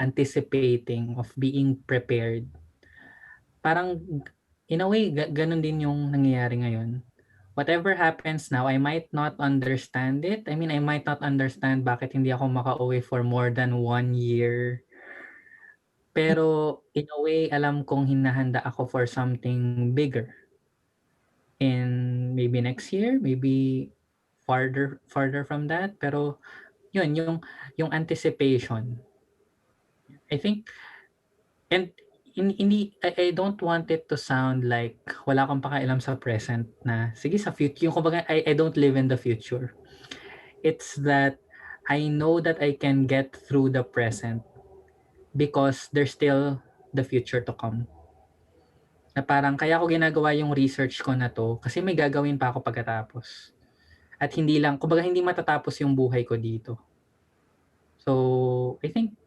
anticipating, of being prepared, parang in a way ganun din yung nangyayari ngayon. Whatever happens now, I might not understand it. I might not understand bakit hindi ako makauwi for more than 1 year. Pero in a way, alam kong hinahanda ako for something bigger. In maybe next year, maybe farther from that. Pero yun, yung anticipation. I think, and I don't want it to sound like wala akong pakialam sa present na sige sa future, yung kumbaga I don't live in the future. It's that I know that I can get through the present because there's still the future to come. Na parang kaya ko ginagawa yung research ko na to kasi may gagawin pa ako pagkatapos. At hindi lang, kumbaga hindi matatapos yung buhay ko dito. So, I think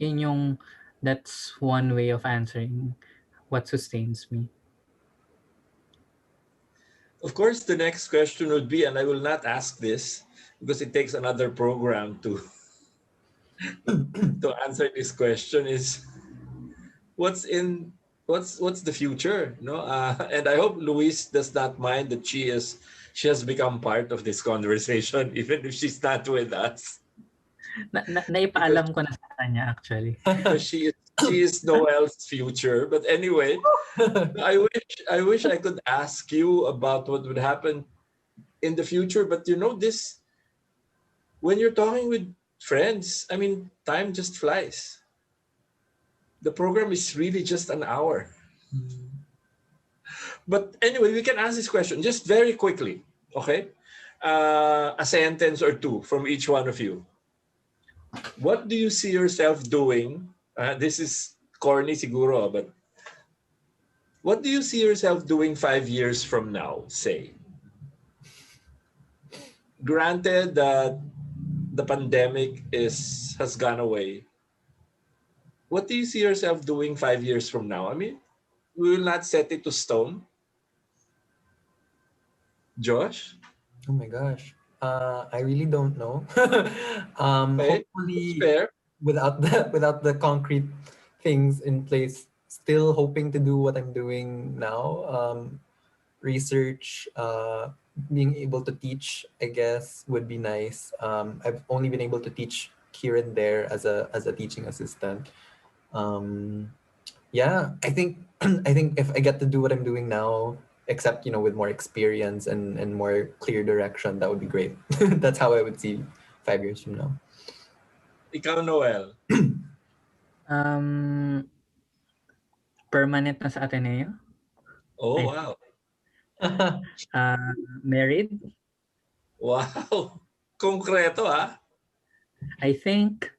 that's one way of answering what sustains me. Of course, the next question would be, and I will not ask this because it takes another program to answer this question, is what's the future? No, and I hope Luis does not mind that she has become part of this conversation, even if she's not with us. because Naipaalam ko na sa kanya actually. because she is Noel's future. But anyway, I wish I could ask you about what would happen in the future. But this, when you're talking with friends, I mean, time just flies. The program is really just an hour. But anyway, we can ask this question just very quickly, okay? A sentence or two from each one of you. What do you see yourself doing? This is corny siguro, but what do you see yourself doing 5 years from now, say? Granted that the pandemic has gone away. What do you see yourself doing 5 years from now? I mean, we will not set it to stone. Josh? Oh my gosh. I really don't know. Okay, that's Hopefully, fair. without the concrete things in place, still hoping to do what I'm doing now. Research, being able to teach, I guess, would be nice. I've only been able to teach here and there as a teaching assistant. Um, yeah, I think I think if I get to do what I'm doing now, except with more experience and more clear direction, that would be great. That's how I would see 5 years from now. Ikaw, Noel. Um, Permanent na sa Ateneo. Oh, I wow. uh, Married. Wow. Konkreto, ah. I think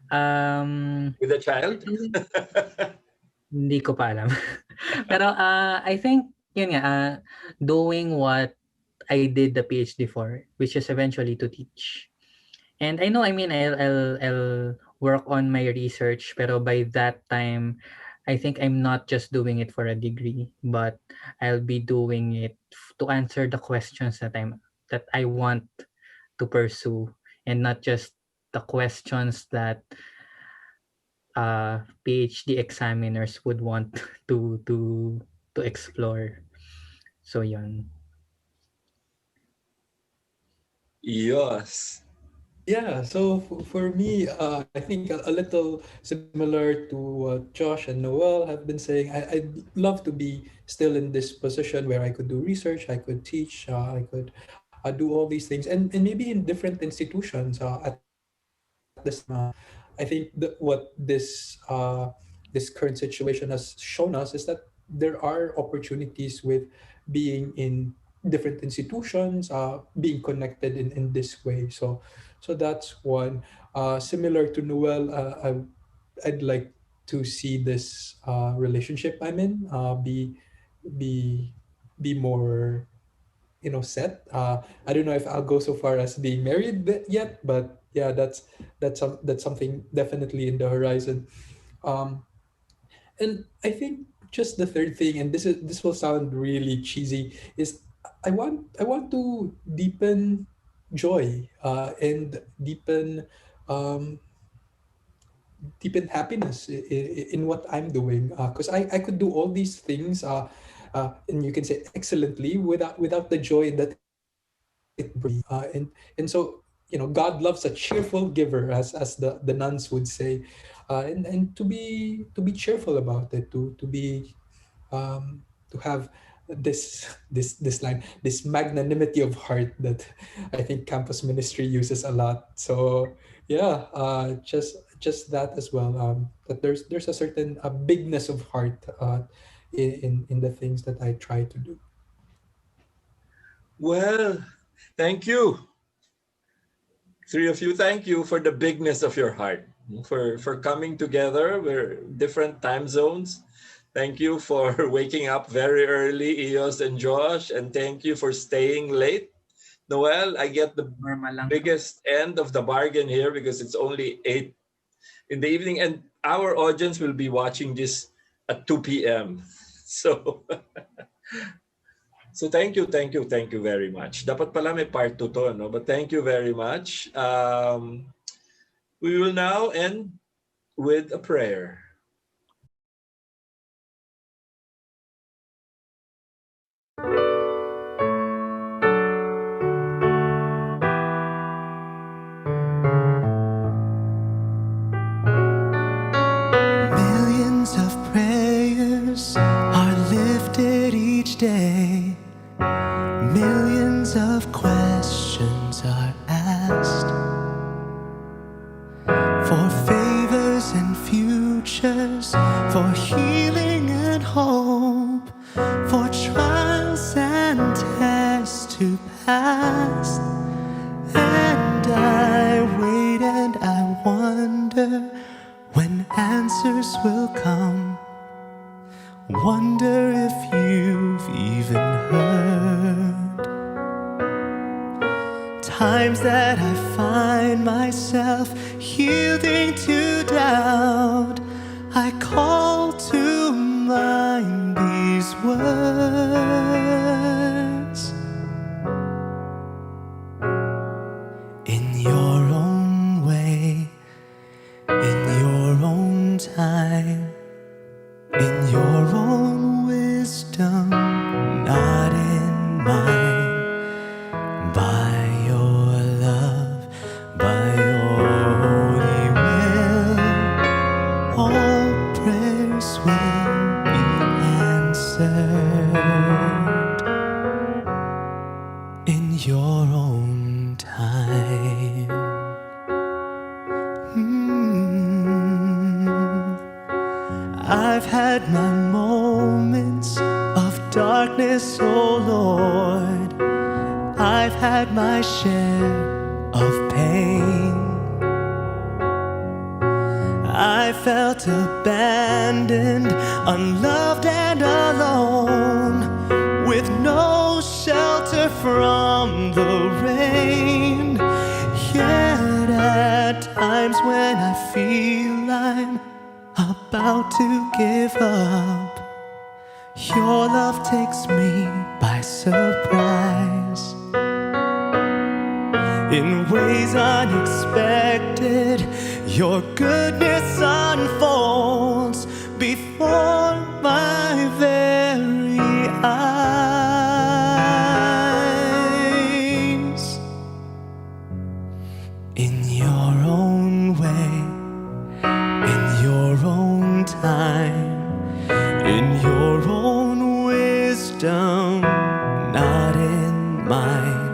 With a child? hindi ko pa alam. Pero I think yun nga doing what I did the PhD for, which is eventually to teach. And I know, I mean, I'll work on my research, pero by that time, I think I'm not just doing it for a degree, but I'll be doing it to answer the questions that I want to pursue, and not just the questions that PhD examiners would want to explore. So yun. Yes. Yeah, so for me, I think a little similar to what Josh and Noel have been saying. I'd love to be still in this position where I could do research, I could teach, I could do all these things, and maybe in different institutions at the same time. I think that what this current situation has shown us is that there are opportunities with being in different institutions, being connected in this way. So that's one. Similar to Noel, I'd like to see this relationship I'm in be be more set. I don't know if I'll go so far as being married yet, but yeah, that's something definitely in the horizon. Um, and I think just the third thing, and this will sound really cheesy, is I want to deepen joy and um, deepen happiness in what I'm doing. Because I could do all these things, and you can say excellently without the joy that it brings me. And so God loves a cheerful giver, as the nuns would say, and to be cheerful about it, to have this line, this magnanimity of heart that I think campus ministry uses a lot. So yeah, just that as well. That there's a certain bigness of heart in the things that I try to do. Well, thank you. Three of you, thank you for the bigness of your heart, for coming together. We're different time zones. Thank you for waking up very early, Eos and Josh, and thank you for staying late. Noel, I get the Normal lang to. biggest end of the bargain here because it's only 8 in the evening, and our audience will be watching this at 2 p.m. So, so thank you very much. Dapat pala may part 2 to, no? But thank you very much. We will now end with a prayer. past. And I wait and I wonder when answers will come. Wonder if you've even heard times that I find myself yielding to doubt. I call to mind these words. In your own way, in your own time, in your own wisdom, not in mine. By your love, by your holy will, all prayers will be answered in your own time. I've had my moments of darkness, oh Lord. I've had my share of pain. I felt abandoned, unloved and alone, with no shelter from the rain. Yet at times when I feel I'm about to give up, your love takes me by surprise. In ways unexpected, your goodness unfolds before my very eyes. In your own way, in your own time, in your own wisdom, not in mine.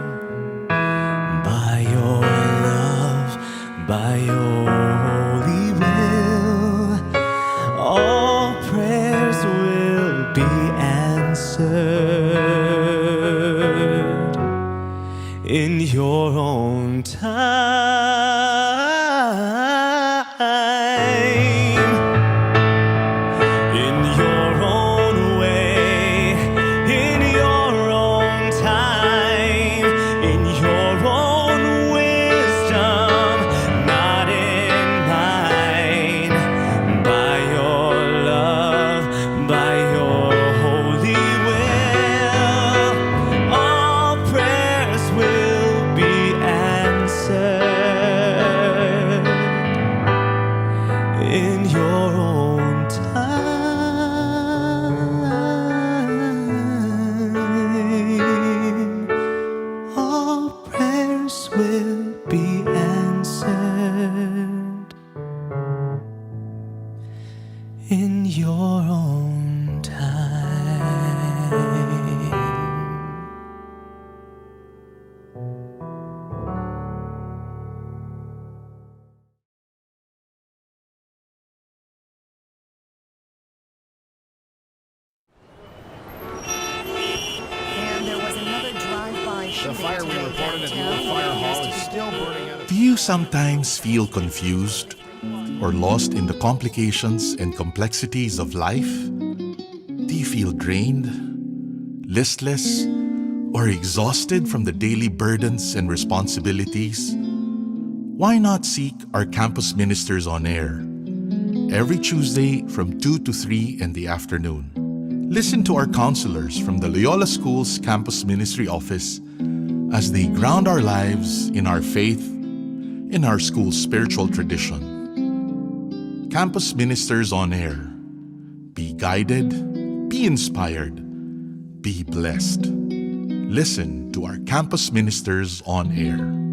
By your love, by your holy will, all prayers will be answered in your own time. In your own way, in your own time, in your own wisdom, not in mine. By your love, by your holy will, all prayers will be answered in your own time. All prayers will be answered in your own time. And there was another drive-by The shooting fire we today reported at the downtown. old fire hall is still burning out of Do you sometimes feel confused or lost in the complications and complexities of life? Do you feel drained, listless, or exhausted from the daily burdens and responsibilities? Why not seek our campus ministers on air every Tuesday from 2 to 3 in the afternoon? Listen to our counselors from the Loyola School's Campus Ministry Office as they ground our lives in our faith, in our school's spiritual tradition. Campus Ministers on Air. Be guided, be inspired, be blessed. Listen to our Campus Ministers on Air.